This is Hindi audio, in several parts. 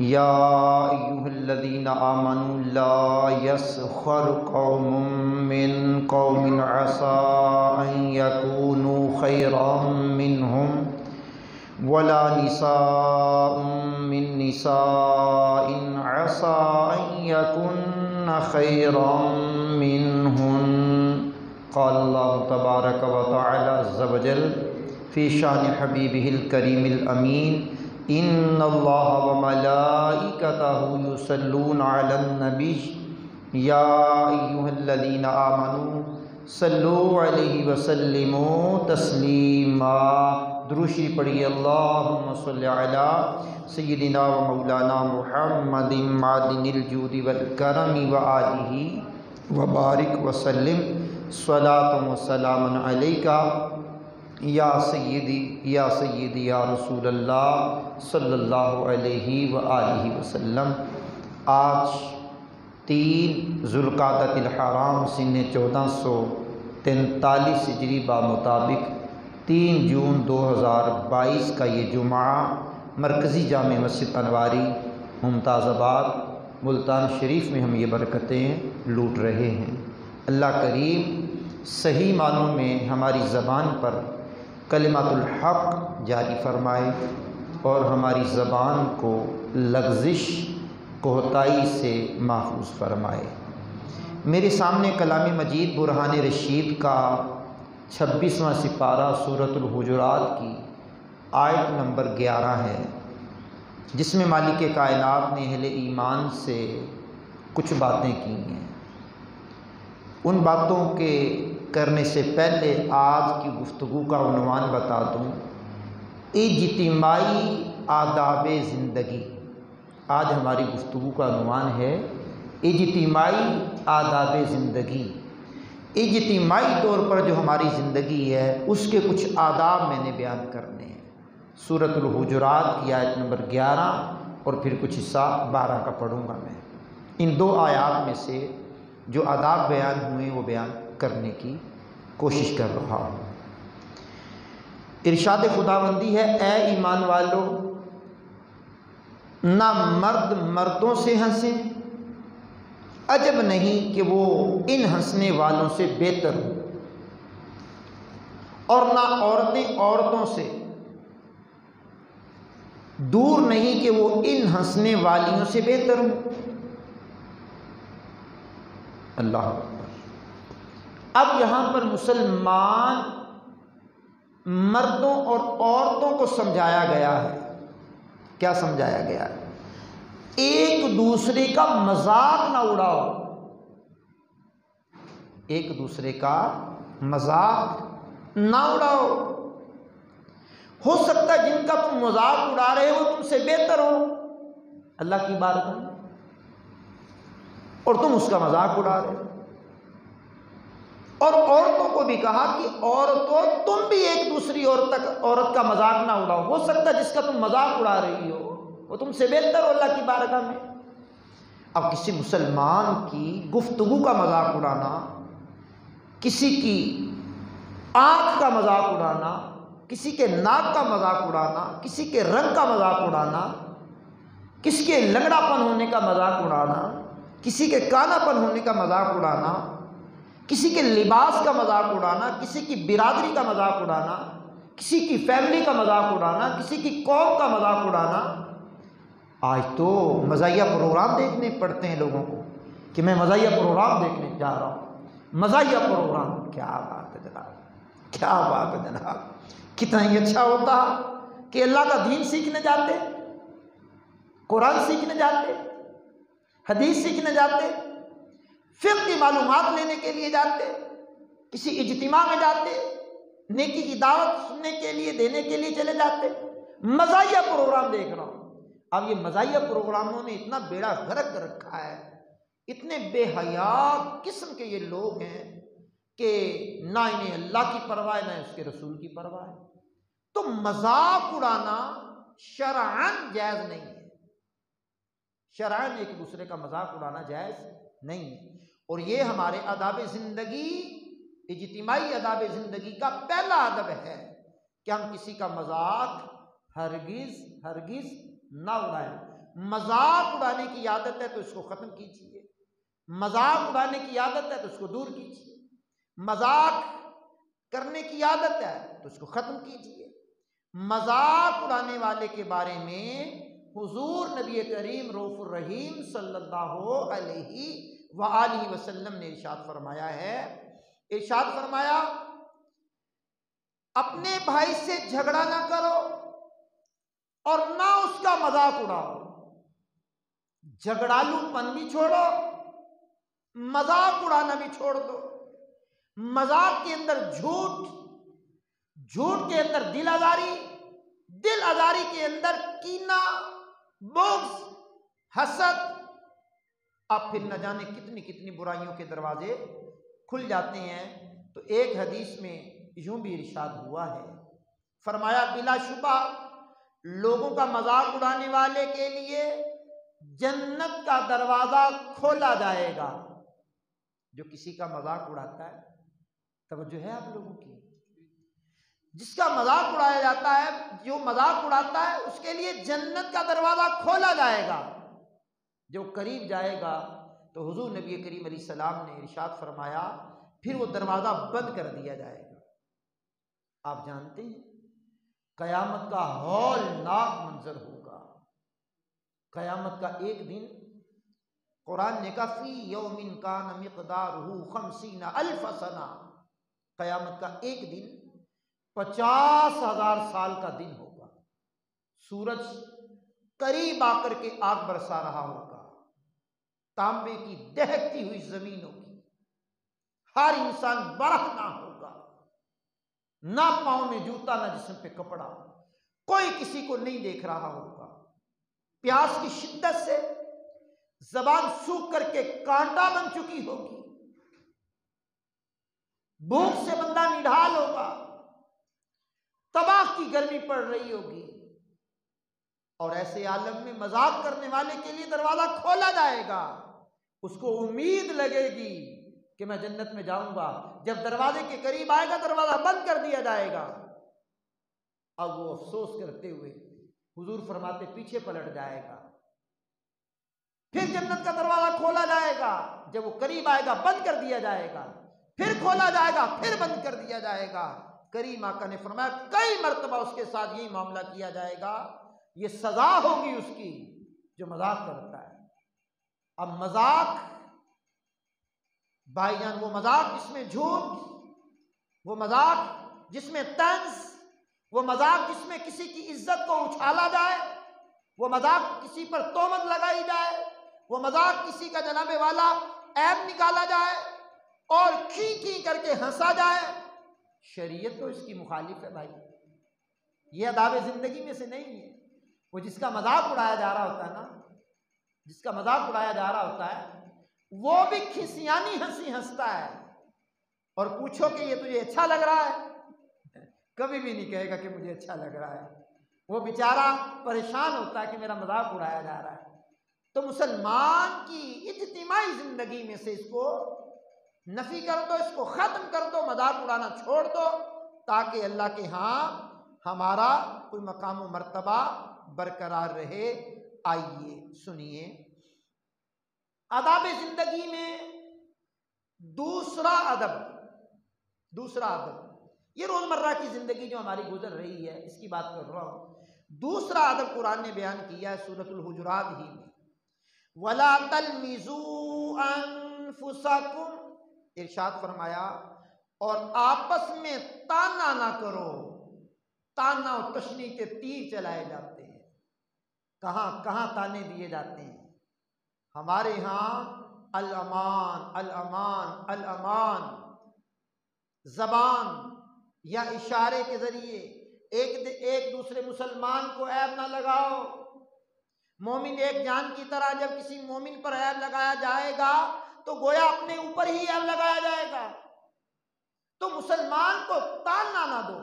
या अय्युहल्लज़ीना आमनू ला यस्खर कौमुम मिन कौमिन असा अन यकूनू खैरम मिनहुम वला निसाउम मिन निसाइन असा अन यकुन्न खैरम मिनहुन। क़ाल अल्लाहु तबारक व तआला अज़्ज़ा व जल फ़ी शान हबीबिहिल करीमिल अमीन इन्नल्लाह व मलाइकतहु युसल्लूना अलन नबी या अय्युहल्लज़ीना आमनू सल्लु अलैहि व सल्लिमू तस्लीमा। दुरूशी पढ़िए अल्लाहुम्मा सल्लि अला सय्यिदिना व मौलाना मुहम्मदिन मादिनिल जूदि वल करमी व आलिहि व बारिक व सल्लिम स्वलातु व सलामुन अलैका या सय्यदी या रसूलल्लाह सल्लल्लाहु अलैहि व आलिहि वसल्लम। आज 3 ज़ुल्क़ादतिल हराम सिन्ने 1443 हिजरी बा मुताबिक 3 जून 2022 का ये जुमा मरकज़ी जामे मस्जिद अनवारी मुमताज़ाबाद मुल्तान शरीफ में हम ये बरकतें लूट रहे हैं। अल्लाह करीम सही मानों में हमारी ज़बान पर कलिमातुल हक़ जारी फरमाए और हमारी ज़बान को लग़ज़िश कोहताई से महफूज फरमाए। मेरे सामने कलामी मजीद बुरहान रशीद का 26वां सिपारा सूरतुल हुजुरात की आयत नंबर 11 है, जिसमें मालिक कायनात ने अहले ईमान से कुछ बातें की हैं। उन बातों के करने से पहले आज की गुफ्तगू का उन्वान बता दूँ, इज्तिमाई आदाब ज़िंदगी। आज हमारी गुफ्तगू का उन्वान है इज्तिमाई आदाब ज़िंदगी। इज्तिमाई तौर पर जो हमारी ज़िंदगी है उसके कुछ आदाब मैंने बयान करने हैं। सूरतुल हुजुरात की आयत नंबर 11 और फिर कुछ हिस्सा 12 का पढ़ूँगा मैं। इन 2 आयात में से जो आदाब बयान हुए वो बयान करने की कोशिश कर रहा हूँ। इरशाद खुदाबंदी है, ए ईमान वालों, ना मर्द मर्दों से हंसे, अजब नहीं कि वो इन हंसने वालों से बेहतर हो, और ना औरतें औरतों से दूर नहीं कि वो इन हंसने वालियों से बेहतर हो। अल्लाह अकबर। अब यहाँ पर मुसलमान मर्दों और औरतों को समझाया गया है। क्या समझाया गया है? एक दूसरे का मजाक ना उड़ाओ, एक दूसरे का मजाक ना उड़ाओ। हो सकता है जिनका तुम मजाक उड़ा रहे हो तुमसे बेहतर हो अल्लाह की बारगाह में, और तुम उसका मजाक उड़ा रहे हो। और औरतों को भी कहा कि औरतों तुम भी एक दूसरी औरत का मजाक ना उड़ाओ। हो सकता है जिसका तुम मजाक उड़ा रही हो वो तुमसे बेहतर हो अल्लाह की बारगाह में। अब किसी मुसलमान की गुफ्तगू का मजाक उड़ाना, किसी की आँख का मजाक उड़ाना, किसी के नाक का मजाक उड़ाना, किसी के रंग का मजाक उड़ाना, किसी के लंगड़ापन होने का मजाक उड़ाना, किसी के कानापन होने का मजाक उड़ाना, किसी के लिबास का मजाक उड़ाना, किसी की बिरादरी का मजाक उड़ाना, किसी की फैमिली का मजाक उड़ाना, किसी की कौम का मजाक उड़ाना। आज तो मज़ाहिया प्रोग्राम देखने पड़ते हैं लोगों को कि मैं मज़ाहिया प्रोग्राम देखने जा रहा हूँ। मज़ाहिया प्रोग्राम, क्या बात है जनाब, क्या बात है जनाब। कितना ही अच्छा होता कि अल्लाह का दीन सीखने जाते, कुरान सीखने जाते, हदीस सीखने जाते, फिक़्ह की मालूमात लेने के लिए जाते, किसी इज्तिमा में जाते, नेकी की दावत सुनने के लिए देने के लिए चले जाते। मज़ाहिया प्रोग्राम देख रहा हूँ। अब ये मज़ाहिया प्रोग्रामों ने इतना बेड़ा गर्क कर रखा है, इतने बेहया किस्म के ये लोग हैं कि ना इन्हें अल्लाह की परवाह है ना उसके रसूल की परवाह है। तो मजाक उड़ाना शरअन जायज़ नहीं है। शरअन एक दूसरे का मजाक उड़ाना जायज़ नहीं है। और ये हमारे आदाब ज़िंदगी, इज्तिमाई आदाब ज़िंदगी का पहला अदब है कि हम किसी का मजाक हरगिज़ हरगिज़ ना उड़ाएं। मजाक उड़ाने की आदत है तो इसको खत्म कीजिए, मजाक उड़ाने की आदत है तो इसको दूर कीजिए, मजाक करने की आदत है तो इसको खत्म कीजिए। मजाक उड़ाने वाले के बारे में हुजूर नबी करीम रऊफुर रहीम सल्लल्लाहु अलैहि वसल्लम ने इरशाद फरमाया है, इरशाद फरमाया अपने भाई से झगड़ा ना करो और ना उसका मजाक उड़ाओ। झगड़ालूपन भी छोड़ो, मजाक उड़ाना भी छोड़ दो। मजाक के अंदर झूठ, झूठ के अंदर दिल आजारी, दिल आजारी के अंदर कीना, बुग़्ज़, हसद, अब फिर न जाने कितनी कितनी बुराइयों के दरवाजे खुल जाते हैं। तो एक हदीस में यूं भी इरशाद हुआ है, फरमाया बिलाशुबा लोगों का मजाक उड़ाने वाले के लिए जन्नत का दरवाजा खोला जाएगा। जो किसी का मजाक उड़ाता है, तवज्जो है आप लोगों की, जिसका मजाक उड़ाया जाता है, जो मजाक उड़ाता है उसके लिए जन्नत का दरवाजा खोला जाएगा। जो करीब जाएगा तो हुजूर नबी करीम अलैहिस्सलाम ने इरशाद फरमाया फिर वो दरवाजा बंद कर दिया जाएगा। आप जानते हैं कयामत का हौलनाक मंजर होगा। कयामत का एक दिन, कुरान ने कहा फी यौमिन कान मिक़दारुहु 50,000 सना, कयामत का एक दिन 50,000 साल का दिन होगा। सूरज करीब आकर के आग बरसा रहा होगा, तांबे की दहकती हुई जमीन होगी, हर इंसान बरहना होगा, ना पांव में जूता ना जिस्म पे कपड़ा, कोई किसी को नहीं देख रहा होगा। प्यास की शिद्दत से जबान सूख करके कांटा बन चुकी होगी, भूख से बंदा निढाल होगा, तबाह की गर्मी पड़ रही होगी। और ऐसे आलम में मजाक करने वाले के लिए दरवाजा खोला जाएगा। उसको उम्मीद लगेगी कि मैं जन्नत में जाऊंगा, जब दरवाजे के करीब आएगा दरवाजा बंद कर दिया जाएगा। अब वो अफसोस करते हुए हुजूर फरमाते पीछे पलट जाएगा, फिर जन्नत का दरवाजा खोला जाएगा, जब वो करीब आएगा बंद कर दिया जाएगा, फिर खोला जाएगा, फिर बंद कर दिया जाएगा। करीम आका ने फरमाया कई मर्तबा उसके साथ यही मामला किया जाएगा, ये सजा होगी उसकी जो मजाक करता है। अब मजाक भाईजान, वो मजाक जिसमें झूठ, वो मजाक जिसमें तंज, वो मजाक जिसमें किसी की इज्जत को उछाला जाए, वो मजाक किसी पर तोहमत लगाई जाए, वो मजाक किसी का जनाबे वाला ऐब निकाला जाए और खी खी करके हंसा जाए, शरीयत तो इसकी मुखालिफ है भाई। ये अदाब जिंदगी में से नहीं है। वो जिसका मजाक उड़ाया जा रहा होता है ना, जिसका मजाक उड़ाया जा रहा होता है, वो भी खिसियानी हंसी हंसता है, और पूछो कि ये तुझे अच्छा लग रहा है, कभी भी नहीं कहेगा कि मुझे अच्छा लग रहा है। वो बेचारा परेशान होता है कि मेरा मजाक उड़ाया जा रहा है। तो मुसलमान की इज्तिमाई जिंदगी में से इसको नफी कर दो, इसको खत्म कर दो, मजाक उड़ाना छोड़ दो, ताकि अल्लाह के यहाँ हमारा कोई मकाम व मर्तबा बरकरार रहे। आइए सुनिए, आदाब जिंदगी में दूसरा अदब, दूसरा अदब, ये रोजमर्रा की जिंदगी जो हमारी गुजर रही है इसकी बात कर रहा हूं। दूसरा अदब कुरान ने बयान किया है सूरतुल हुजुरात ही में, वला तलमिजू अनफुसकुम, इरशाद फरमाया और आपस में ताना ना करो। ताना और तशनी के तीर चलाए जाते हैं, कहां कहां ताने दिए जाते हैं। हमारे यहाँ अल अमान अल अमान अल अमान, जबान या इशारे के जरिए एक दूसरे मुसलमान को ऐब ना लगाओ। मोमिन एक जान की तरह, जब किसी मोमिन पर ऐब लगाया जाएगा तो गोया अपने ऊपर ही ऐब लगाया जाएगा। तो मुसलमान को ताना ना दो,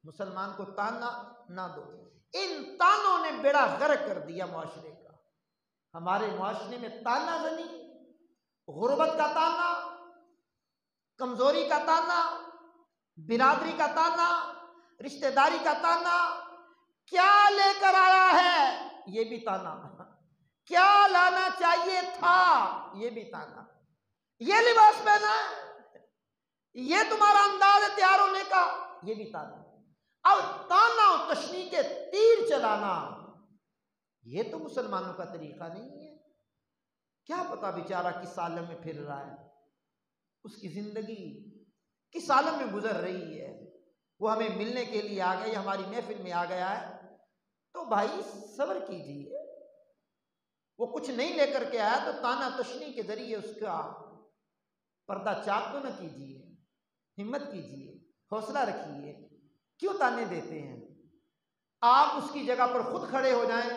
मुसलमान को ताना ना दो। इन तानों ने बेड़ा गर्क कर दिया मुआशरे का। हमारे मुआशरे में ताना जनी, गुर्बत का ताना, कमजोरी का ताना, बिरादरी का ताना, रिश्तेदारी का ताना, क्या लेकर आया है ये भी ताना। क्या लाना चाहिए था, ये भी ताना। ये लिबास पहना है, ये तुम्हारा अंदाज है तैयार होने का, ये भी ताना। अब ताना और तशनी के तीर चलाना, ये तो मुसलमानों का तरीका नहीं है। क्या पता बेचारा किस आलम में फिर रहा है, उसकी जिंदगी किस आलम में गुजर रही है। वो हमें मिलने के लिए आ गया, हमारी महफिल में आ गया है, तो भाई सब्र कीजिए। वो कुछ नहीं लेकर के आया तो ताना तशनी के जरिए उसका पर्दा चाक तो न कीजिए, हिम्मत कीजिए, हौसला रखिए। क्यों ताने देते हैं? आप उसकी जगह पर खुद खड़े हो जाएं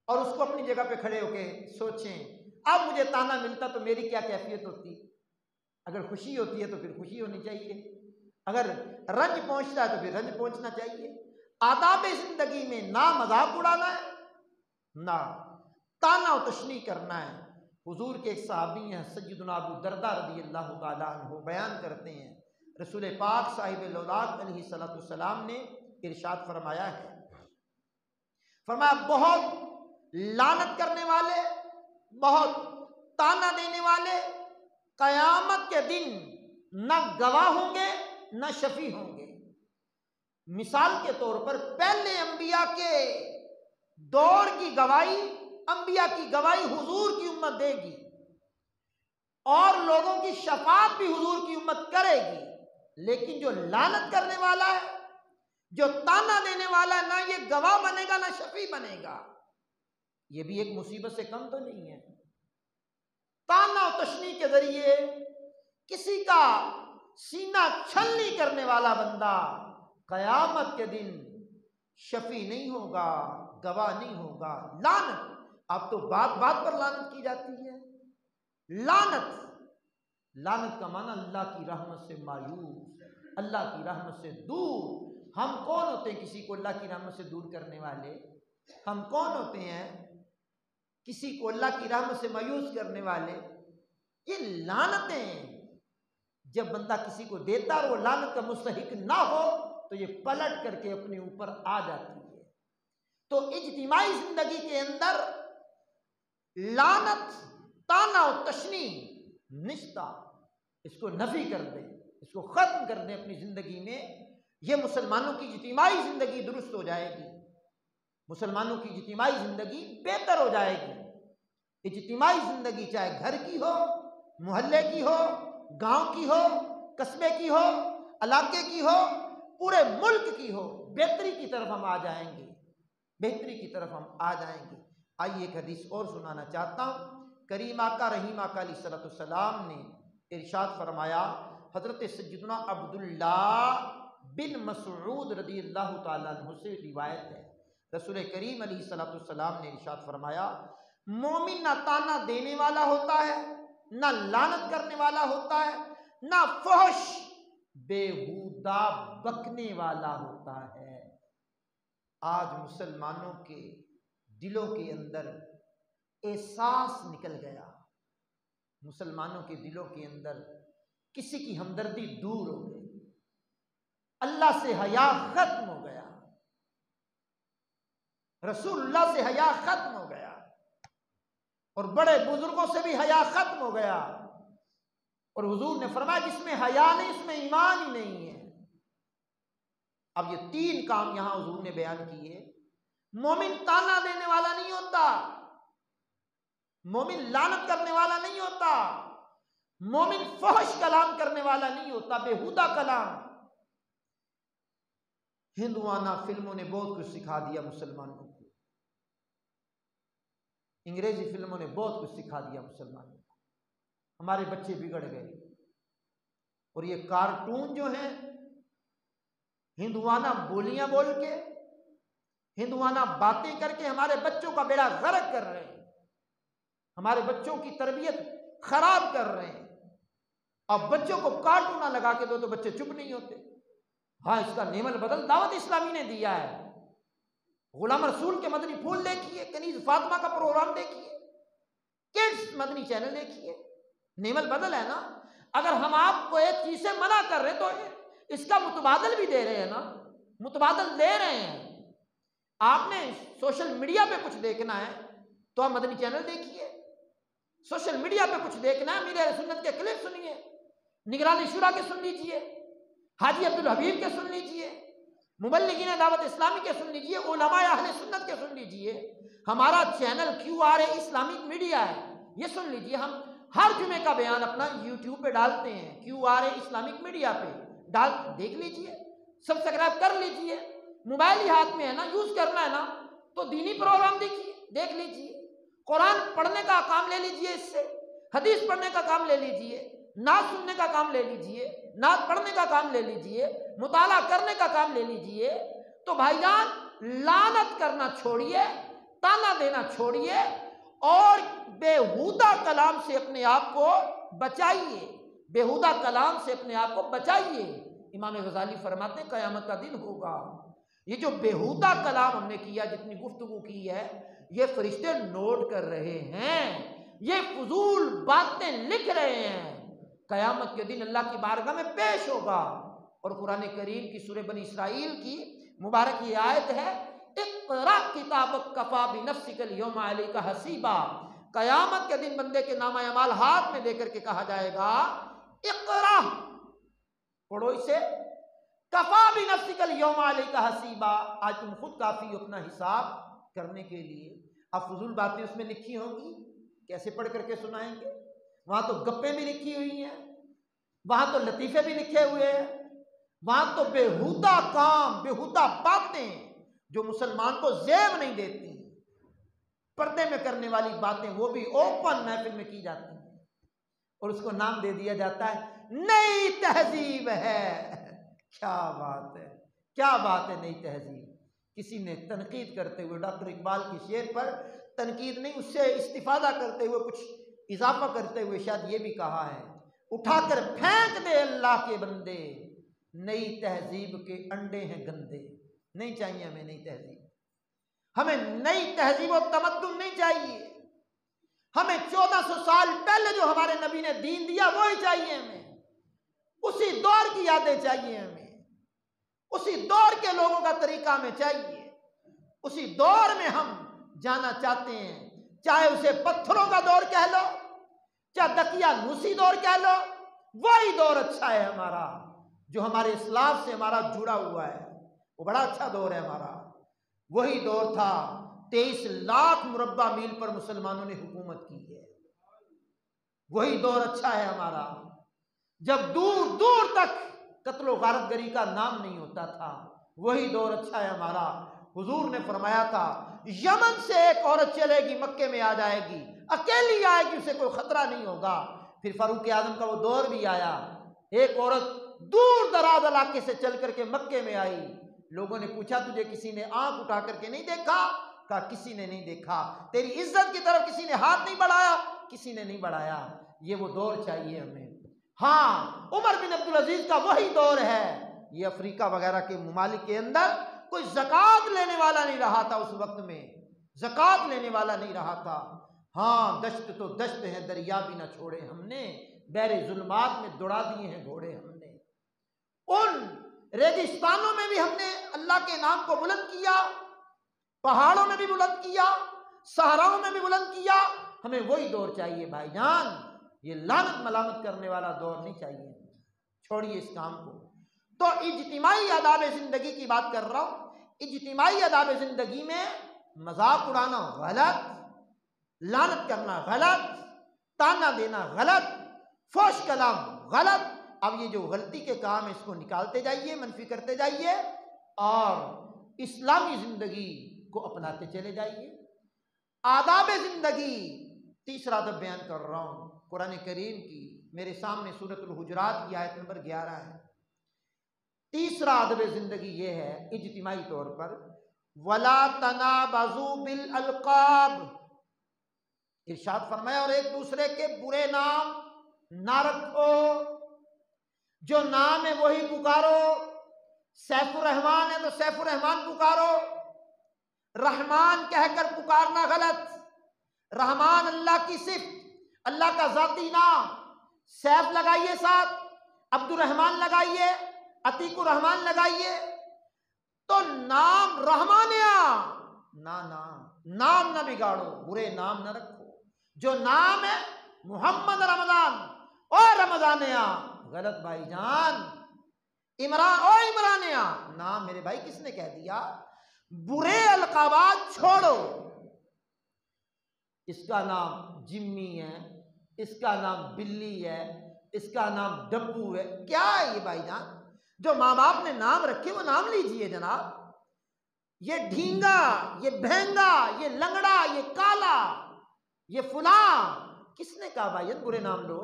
और उसको अपनी जगह पे खड़े होके सोचें, अब मुझे ताना मिलता तो मेरी क्या कैफियत होती। अगर खुशी होती है तो फिर खुशी होनी चाहिए, अगर रंज पहुंचता है तो फिर रंज पहुंचना चाहिए। आदाब जिंदगी में ना मजाक उड़ाना है, ना ताना और तशनी करना है। हुजूर के एक सहाबी हैं सय्यदुना अबू दरदा रज़ियल्लाहु ताला अन्हु, बयान करते हैं रसूल पाक साहिब लौलाद अलैहिस्सलातु वस्सलाम ने इरशाद फरमाया है, फरमाया बहुत लानत करने वाले, बहुत ताना देने वाले कयामत के दिन न गवाह होंगे न शफी होंगे। मिसाल के तौर पर पहले अंबिया के दौर की गवाही, अंबिया की गवाही हुजूर की उम्मत देगी और लोगों की शफाअत भी हुजूर की उम्मत करेगी। लेकिन जो लानत करने वाला है, जो ताना देने वाला है, ना ये गवाह बनेगा ना शफी बनेगा। ये भी एक मुसीबत से कम तो नहीं है। ताना और तशनी के जरिए किसी का सीना छलनी करने वाला बंदा कयामत के दिन शफी नहीं होगा, गवाह नहीं होगा। लानत, अब तो बात बात पर लानत की जाती है। लानत, लानत का माना अल्लाह की रहमत से मायूस, अल्लाह की रहमत से दूर। हम कौन होते हैं किसी को अल्लाह की रहमत से दूर करने वाले? हम कौन होते हैं किसी को अल्लाह की रहमत से मायूस करने वाले? ये लानतें जब बंदा किसी को देता और वो लानत का मुस्तहिक ना हो तो ये पलट करके अपने ऊपर आ जाती है। तो इज्तिमाई जिंदगी के अंदर लानत, ताना और तशनी, निस्ता, इसको नफी कर दे, इसको खत्म कर दे अपनी जिंदगी में। ये मुसलमानों की इज्तिमाई जिंदगी दुरुस्त हो जाएगी, मुसलमानों की इज्तिमाई जिंदगी बेहतर हो जाएगी। इज्तिमाई जिंदगी चाहे घर की हो, मोहल्ले की हो, गांव की हो, कस्बे की हो, इलाके की हो, पूरे मुल्क की हो, बेहतरी की तरफ हम आ जाएंगे, बेहतरी की तरफ हम आ जाएंगे। आइए एक हदीस और सुनाना चाहता हूँ। करीम आका रहीम आका अलैहिस्सलाम ने इरशाद फरमाया, हजरत सय्यदना अब्दुल्ला बिन मसऊद रज़ियल्लाहु ताला अन्हु से रिवायत है, रसूल करीम अलैहिस्सलाम ने इरशाद फरमाया, मोमिन ना ताना देने वाला होता है, ना लानत करने वाला होता है, ना फहश बेहुदा बकने वाला होता है। आज मुसलमानों के दिलों के अंदर एहसास निकल गया, मुसलमानों के दिलों के अंदर किसी की हमदर्दी दूर हो गई, अल्लाह से हया खत्म हो गया, रसूलुल्लाह से हया खत्म हो गया और बड़े बुजुर्गों से भी हया खत्म हो गया। और हुजूर ने फरमाया जिसमें हया नहीं उसमें ईमान ही नहीं है। अब ये तीन काम यहां हुजूर ने बयान किए। मोमिन ताना देने वाला नहीं होता, मोमिन लानत करने वाला नहीं होता, मोमिन फहश कलाम करने वाला नहीं होता, बेहुदा कलाम। हिंदुआना फिल्मों ने बहुत कुछ सिखा दिया मुसलमानों को, अंग्रेजी फिल्मों ने बहुत कुछ सिखा दिया मुसलमानों को, हमारे बच्चे बिगड़ गए। और ये कार्टून जो हैं हिंदुआना बोलियां बोल के, हिंदुआना बातें करके हमारे बच्चों का बेड़ा गर्क कर रहे हैं, हमारे बच्चों की तरबियत खराब कर रहे हैं। अब बच्चों को कार्टून ना लगा के दो तो बच्चे चुप नहीं होते। हाँ, इसका नेमल बदल दावत इस्लामी ने दिया है। गुलाम रसूल के मदनी फूल देखिए, कनीज फातिमा का प्रोग्राम देखिए, किड्स मदनी चैनल देखिए, नेमल बदल है ना। अगर हम आपको एक चीज से मना कर रहे तो इसका मुतबादल भी दे रहे हैं ना, मुतबादल दे रहे हैं। आपने सोशल मीडिया पे कुछ देखना है तो आप मदनी चैनल देखिए, सोशल मीडिया पे कुछ देखना है, मीर सुन्नत के क्लिप सुनिए, निगरानी शुरा के सुन लीजिए, हाजी अब्दुल हबीब के सुन लीजिए, मुबल्लिगीन दावत इस्लामी के सुन लीजिए, उलमा अहले सुन्नत के सुन लीजिए। हमारा चैनल QRA इस्लामिक मीडिया है, ये सुन लीजिए। हम हर जुमे का बयान अपना YouTube पे डालते हैं, QRA इस्लामिक मीडिया पे डाल, देख लीजिए, सब्सक्राइब कर लीजिए। मोबाइल ही हाथ में है ना, यूज करना है ना, तो दीनी प्रोग्राम देखिए, देख लीजिए। कुरान पढ़ने का काम ले लीजिए, इससे हदीस पढ़ने का काम ले लीजिए, नात सुनने का काम ले लीजिए, नात पढ़ने का काम ले लीजिए, मुताला करने का काम ले लीजिए। तो भाईजान लानत करना छोड़िए, ताना देना छोड़िए और बेहुदा कलाम से अपने आप को बचाइए, बेहुदा कलाम से अपने आप को बचाइए। इमाम गजाली फरमाते हैं क़यामत का दिन होगा, ये जो बेहुदा कलाम हमने किया, जितनी गुफ्तगू की है, ये फरिश्ते नोट कर रहे हैं, ये फजूल बातें लिख रहे हैं। क़यामत के दिन अल्लाह की बारगाह में पेश होगा। और कुरान करीम की सूरह बनी इसराइल की मुबारक ये आयत है, इक़रा किताबक कफ़ा बिनफ़्सिकल यौमा अलैका हसीबा। क़यामत के दिन बंदे के नामा अमाल हाथ में देकर के कहा जाएगा, इक़रा, पढ़ो इसे, कफ़ा बिनफ़्सिकल यौमा अलैका हसीबा, आज तुम खुद काफ़ी हो अपना हिसाब करने के लिए। अब फजूल बातें उसमें लिखी होंगी, कैसे पढ़ करके सुनाएंगे? वहां तो गप्पे भी लिखी हुई हैं, वहां तो लतीफे भी लिखे हुए हैं, वहां तो बेहुदा काम, बेहुदा बातें जो मुसलमान को ज़ेब नहीं देती, पर्दे में करने वाली बातें, वो भी ओपन महफिल में की जाती हैं और उसको नाम दे दिया जाता है नई तहजीब है। क्या बात है, क्या बात है, नई तहजीब। किसी ने तनकीद करते हुए डॉक्टर इकबाल के शेर पर तनकीद नहीं, उससे इस्तिफादा करते हुए, कुछ इजाफा करते हुए शायद ये भी कहा है, उठाकर फेंक दे अल्लाह के बंदे, नई तहजीब के अंडे हैं गंदे। नहीं चाहिए हमें नई तहजीब, हमें नई तहजीब और तमद्दुन नहीं चाहिए। हमें 1400 साल पहले जो हमारे नबी ने दीन दिया वही चाहिए, हमें उसी दौर की यादें चाहिए, हमें उसी दौर के लोगों का तरीका हमें चाहिए, उसी दौर में हम जाना चाहते हैं। चाहे उसे पत्थरों का दौर कह लो, चाहे दकियानूसी दौर कह लो, वही दौर अच्छा है हमारा, जो हमारे इस्लाम से हमारा जुड़ा हुआ है, वो बड़ा अच्छा दौर है हमारा। वही दौर था, 23 लाख मुरब्बा मील पर मुसलमानों ने हुकूमत की है, वही दौर अच्छा है हमारा, जब दूर दूर तक कत्लो गारतगरी का नाम नहीं होता था। वही दौर अच्छा है हमारा। हुजूर ने फरमाया था, यमन से एक औरत चलेगी, मक्के में आ जाएगी, अकेली आएगी, उसे कोई खतरा नहीं होगा। फिर फारूक आजम का वो दौर भी आया, एक औरत दूर दराज इलाके से चल करके मक्के में आई। लोगों ने पूछा, तुझे किसी ने आंख उठा करके नहीं देखा? कहा, किसी ने नहीं देखा। तेरी इज्जत की तरफ किसी ने हाथ नहीं बढ़ाया? किसी ने नहीं बढ़ाया। ये वो दौर चाहिए हमें। हाँ, उमर बिन अब्दुल अजीज का वही दौर है। ये अफ्रीका वगैरह के ममालिक के अंदर कोई ज़कात लेने वाला नहीं रहा था, उस वक्त में ज़कात लेने वाला नहीं रहा था। हाँ, दश्त तो दश्त है, दरिया भी ना छोड़े हमने, बैरे जुल्मात में दौड़ा दिए हैं घोड़े हमने। उन रेगिस्तानों में भी हमने अल्लाह के नाम को बुलंद किया, पहाड़ों में भी बुलंद किया, सहराओं में भी बुलंद किया। हमें वही दौर चाहिए भाईजान, ये लानत मलामत करने वाला दौर नहीं चाहिए। छोड़िए इस काम को। तो इज्तिमाई आदाब जिंदगी की बात कर रहा हूं। इज्तिमाई आदाब जिंदगी में मजाक उड़ाना गलत, लानत करना गलत, ताना देना गलत, फोश कलाम गलत। अब ये जो गलती के काम है इसको निकालते जाइए, मनफी करते जाइए और इस्लामी जिंदगी को अपनाते चले जाइए। आदाब जिंदगी, तीसरा अदब बयान कर रहा हूं कुरान करीम की। मेरे सामने सूरतुल हुजरात की आयत नंबर 11 है। तीसरा अदब जिंदगी ये है इज्तिमाई तौर पर, वला तनाबज़ू बिल अलक़ाब, इरशाद फरमाया, और एक दूसरे के बुरे नाम ना रखो, जो नाम है वही पुकारो। सैफुर रहमान है तो सैफुर रहमान पुकारो, रहमान कहकर पुकारना गलत। रहमान अल्लाह की सिफ्त, अल्लाह का जाती नाम। सैफ लगाइए साथ, अब्दुल रहमान लगाइए, अतीकुर रहमान लगाइए, तो नाम रहमानिया ना ना नाम ना बिगाड़ो, बुरे नाम ना रखो। जो नाम है मोहम्मद रमजान, ओ रमजानिया, गलत भाईजान। इमरान, ओ इमरानिया, नाम मेरे भाई किसने कह दिया? बुरे अलकाबात छोड़ो। इसका नाम जिम्मी है, इसका नाम बिल्ली है, इसका नाम डब्बू है, क्या है ये भाईजान? जो माँ बाप ने नाम रखे वो नाम लीजिए जनाब। ये ढींगा, ये भैंगा, ये लंगड़ा, ये काला, ये फुला, किसने कहा भाई बुरे नाम लो?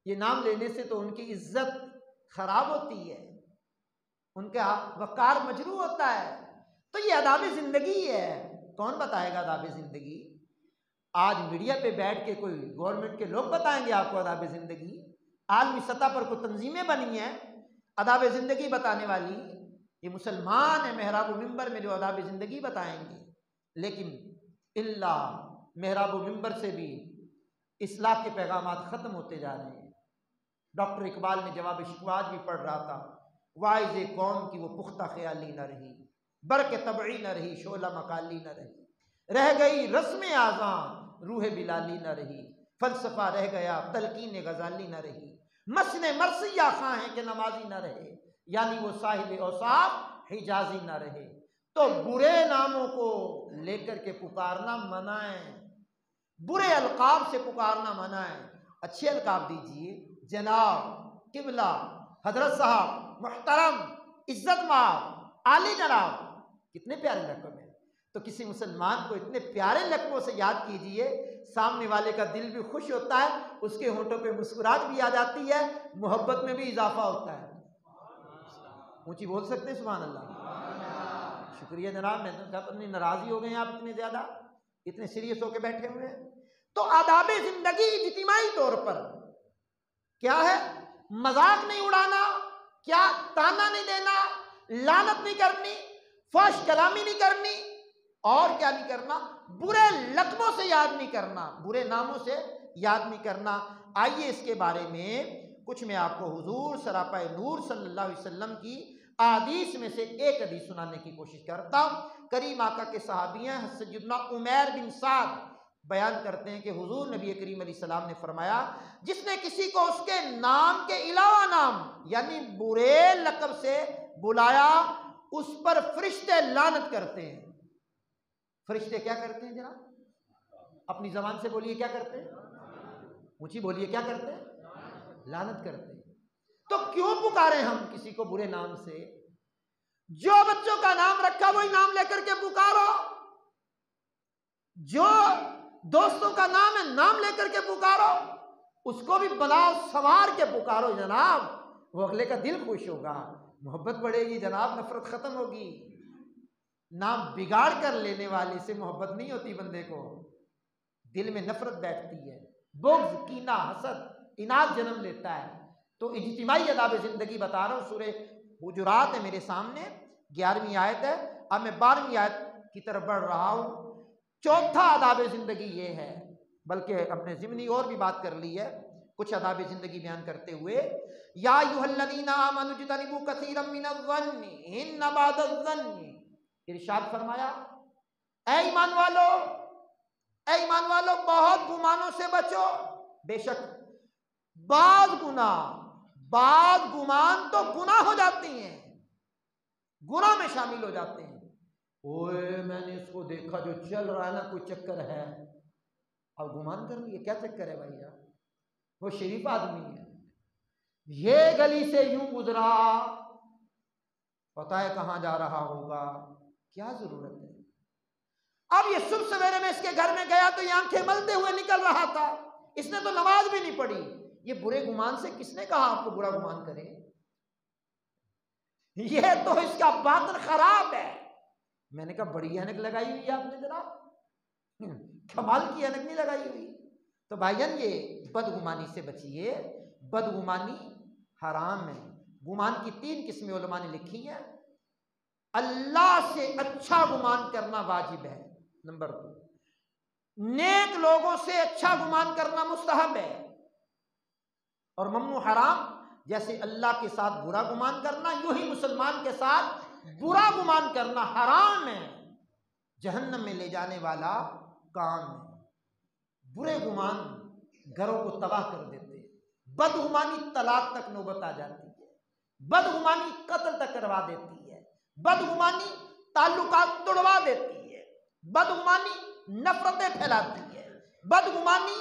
ये नाम लेने से तो उनकी इज्जत खराब होती है, उनका वकार मजरू होता है। तो ये आदाब जिंदगी है। कौन बताएगा आदाब जिंदगी? आज मीडिया पे बैठ के कोई गवर्नमेंट के लोग बताएंगे आपको आदाब जिंदगी? आलमी सतह पर कोई तंजीमें बनी हैं आदाब जिंदगी बताने वाली? ये मुसलमान है मेहराब मिंबर में जो आदाब जिंदगी बताएंगे। लेकिन इल्ला मेहराब मिंबर से भी इस्लाह के पैगामात ख़त्म होते जा रहे हैं। डॉक्टर इकबाल ने जवाब शिकवा भी पढ़ रहा था, वाइज़ कौम की वो पुख्ता ख्याली न रही, बरक़ तबई न रही, शोला मकाली न रही, रह गई रस्म आज़ां, रूह बिलाली न रही, फ़लसफ़ा रह गया, तलकीन गज़ाली न रही, मसने मरसिया खां है कि नमाजी न रहे, यानी वो साहिब औसाफ हिजाजी न रहे। तो बुरे नामों को लेकर के पुकारना मना है, बुरे अलकाब से पुकारना मना है। अच्छे अलकाब दीजिए, जनाब, किबला, हजरत साहब, मुहतरम, इज्जत माब, आली जनाब, कितने प्यारे लक़ब हैं। तो किसी मुसलमान को इतने प्यारे लक़बों से याद कीजिए, सामने वाले का दिल भी खुश होता है, उसके होंठों पे मुस्कुराहट भी आ जाती है, मोहब्बत में भी इजाफा होता है। ऊंची बोल सकते हैं सुभान अल्लाह। शुक्रिया जनाब, मैं तो अपनी नाराज़ी हो गए आप इतने ज़्यादा, इतने सीरियस होकर बैठे हुए हैं। तो आदाब जिंदगी इज्तिमाई तौर पर क्या है? मजाक नहीं उड़ाना, क्या ताना नहीं देना, लानत नहीं करनी, फहश कलामी नहीं करनी, और क्या नहीं करना? बुरे लक़बों से याद नहीं करना, बुरे नामों से याद नहीं करना। आइए इसके बारे में कुछ मैं आपको हुजूर सरापा नूर सल्लल्लाहु अलैहि वसल्लम की आदीस में से एक हदीस सुनाने की कोशिश करता हूँ। करीम आका के सहाबी हैं सय्यदना उमैर बिन साद बयान करते हैं कि हुजूर नबी करीम अलैहिस्सलाम ने फरमाया, जिसने किसी को उसके नाम के अलावा नाम यानी बुरे लक़ब से बुलाया, उस पर फरिश्ते लानत करते हैं। फरिश्ते क्या करते हैं जनाब? अपनी जबान से बोलिए, क्या करते हैं? ऊंची बोलिए, क्या करते हैं? लानत करते हैं। तो क्यों पुकारें हम किसी को बुरे नाम से? जो बच्चों का नाम रखा वही नाम लेकर के पुकारो, जो दोस्तों का नाम है नाम लेकर के पुकारो, उसको भी बनाओ संवार के पुकारो जनाब, वो अगले का दिल खुश होगा, मोहब्बत बढ़ेगी जनाब, नफरत खत्म होगी। नाम बिगाड़ कर लेने वाले से मोहब्बत नहीं होती, बंदे को दिल में नफरत बैठती है, बुग़्ज़, कीना, हसद, इनाद जन्म लेता है। तो इज्तिमाई आदाब ज़िंदगी बता रहा हूँ। सूरह हुजुरात है मेरे सामने, 11वीं आयत है। अब मैं 12वीं आयत की तरफ बढ़ रहा हूँ। चौथा आदाब ज़िंदगी ये है, बल्कि अपने ज़िमनी और भी बात कर ली है कुछ आदाब ज़िंदगी बयान करते हुए। या अय्युहल्लज़ीना आमनू इज्तनिबू कसीरम मिनज़्ज़न्नि इन्न बअदज़्ज़न्नि, इरशाद फरमाया, ऐ ईमान वालो, ऐ ईमान वालो, बहुत गुमानों से बचो, बेशक बाद गुमान तो गुनाह हो जाती हैं, गुनाह में शामिल हो जाते हैं। ओए मैंने इसको देखा जो चल रहा है ना, कोई चक्कर है, अब गुमान कर लिए, क्या चक्कर है भैया? वो शरीफ आदमी है, ये गली से यूं गुजरा, पता है कहां जा रहा होगा, क्या जरूरत है? अब ये सुबह सवेरे में इसके घर में गया तो ये आंखें मलते हुए निकल रहा था, इसने तो नमाज भी नहीं पढ़ी। ये बुरे गुमान से किसने कहा आपको बुरा गुमान करे? ये तो इसका बातिन खराब है। मैंने कहा बड़ी ऐनक लगाई हुई है आपने जनाब, कमाल की ऐनक नहीं लगाई हुई। तो भाईजान ये बदगुमानी से बचिए, बदगुमानी हराम है। गुमान की 3 किस्में उलमा ने लिखी हैं। अल्लाह से अच्छा गुमान करना वाजिब है, नंबर 2, नेक लोगों से अच्छा गुमान करना मुस्तहब है, और मम्नू हराम, जैसे अल्लाह के साथ बुरा गुमान करना, यूं ही मुसलमान के साथ बुरा गुमान करना हराम है। जहन्नम में ले जाने वाला काम है। बुरे गुमान घरों को तबाह कर देते हैं, बदगुमानी तलाक तक नौबत आ जाती है, बदगुमानी कत्ल तक करवा देती है, बदगुमानी ताल्लुकात तोड़वा देती है, बदगुमानी नफरतें फैलाती है, बदगुमानी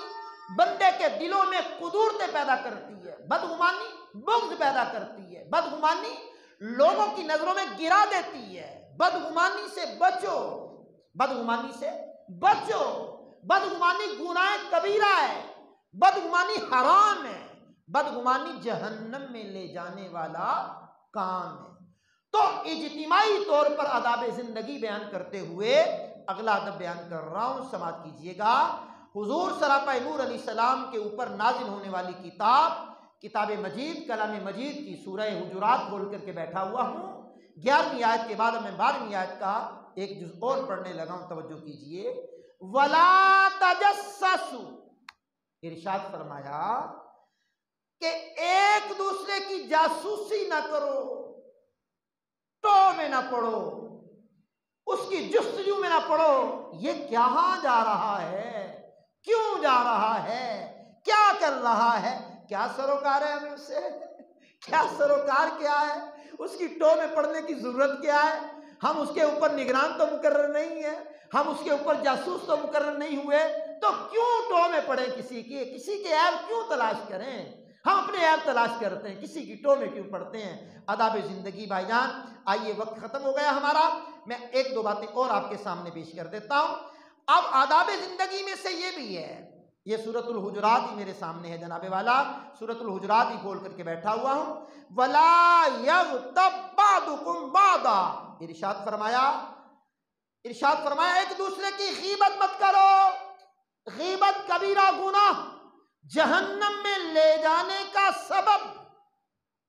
बंदे के दिलों में कुदूरतें पैदा करती है, बदगुमानी बुग़्ज़ पैदा करती है, बदगुमानी लोगों की नजरों में गिरा देती है। बदगुमानी से बचो, बदगुमानी से बचो। बदगुमानी गुनाह कबीरा है, बदगुमानी हराम है, बदगुमानी जहन्नम में ले जाने वाला काम है। तो इज्तिमाई तौर पर आदाब जिंदगी बयान करते हुए अगला अदब बयान कर रहा हूं, समाअत कीजिएगा। हुजूर सरापा नूर अलैहिस्सलाम के ऊपर नाजिल होने वाली किताब मजीद कलाम मजीद की सूरह हुजुरात खोल करके बैठा हुआ हूँ। 11वीं आयत के बाद मैं 12वीं आयत का एक जुज़ और पढ़ने लगा हूं, तवज्जो कीजिए। वला तजस्ससु, इरशाद फरमाया कि एक दूसरे की जासूसी ना करो, टो में ना पड़ो, उसकी जुस्तजू में ना पड़ो। ये कहां जा रहा है, क्यों जा रहा है, क्या कर रहा है, क्या सरोकार है हमें उससे, क्या सरोकार क्या है, उसकी टो में पड़ने की जरूरत क्या है। हम उसके ऊपर निगरान तो मुकर्रर नहीं है, हम उसके ऊपर जासूस तो मुकर्रर नहीं हुए, तो क्यों टो में पड़े किसी के ऐब क्यों तलाश करें। हम अपने ऐब तलाश करते हैं, किसी की टो में क्यों पड़ते हैं। आदाब जिंदगी भाईजान, आइए वक्त खत्म हो गया हमारा, मैं एक दो बातें और आपके सामने पेश कर देता हूं। अब आदाब जिंदगी में से ये भी है, ये सूरतुल हुजुरात ही मेरे सामने है जनाबे वाला, सूरतुल हुजुरात ही खोल करके बैठा हुआ हूं। वला यग़्तब बादुकुम बादा, इरशाद फरमाया एक दूसरे की गीबत मत करो। गीबत कबीरा गुनाह, जहन्नम में ले जाने का सबब,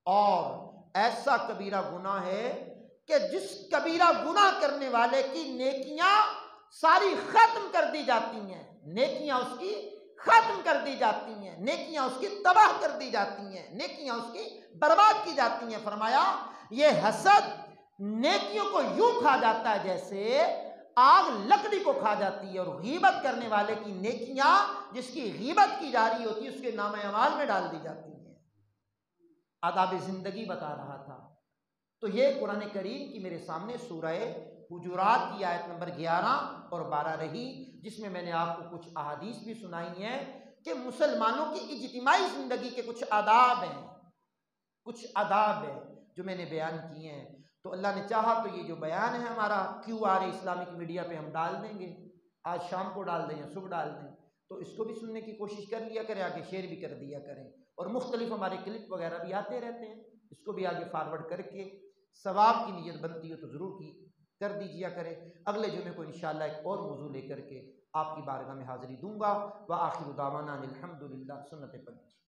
और ऐसा कबीरा गुनाह है कि जिस कबीरा गुनाह करने वाले की नेकियां सारी खत्म कर दी जाती हैं, नेकियां उसकी खत्म कर दी जाती हैं, नेकियां उसकी तबाह कर दी जाती हैं, नेकियां उसकी बर्बाद की जाती हैं। फरमाया ये हसद नेकियों को यूं खा जाता है जैसे आग लकड़ी को खा जाती है, और गीबत करने वाले की नेकियां जिसकी गीबत की जा रही होती है उसके नामे अमाल में डाल दी जाती हैं। आदाब जिंदगी बता रहा था। तो ये कुरान करीम की मेरे सामने सूरह हुजुरात की आयत नंबर 11 और 12 रही, जिसमें मैंने आपको कुछ अहादीस भी सुनाई हैं कि मुसलमानों की इज्तिमाई जिंदगी के कुछ आदाब हैं, कुछ आदाब हैं जो मैंने बयान किए हैं। तो अल्लाह ने चाहा तो ये जो बयान है हमारा QR इस्लामिक मीडिया पे हम डाल देंगे, आज शाम को डाल दें या सुबह डाल दें, तो इसको भी सुनने की कोशिश कर लिया करें, आगे शेयर भी कर दिया करें। और मुख्तलिफ हमारे क्लिप वगैरह भी आते रहते हैं, इसको भी आगे फॉरवर्ड करके सवाब की नीयत बनती हो तो ज़रूर की कर दीजिए करें। अगले जुमे को इंशाअल्लाह एक और मौजू लेकर के आपकी बारगाह में हाज़िरी दूंगा। व आखिर दावाना अनिल हम्दुलिल्लाह, सुन्नत पर।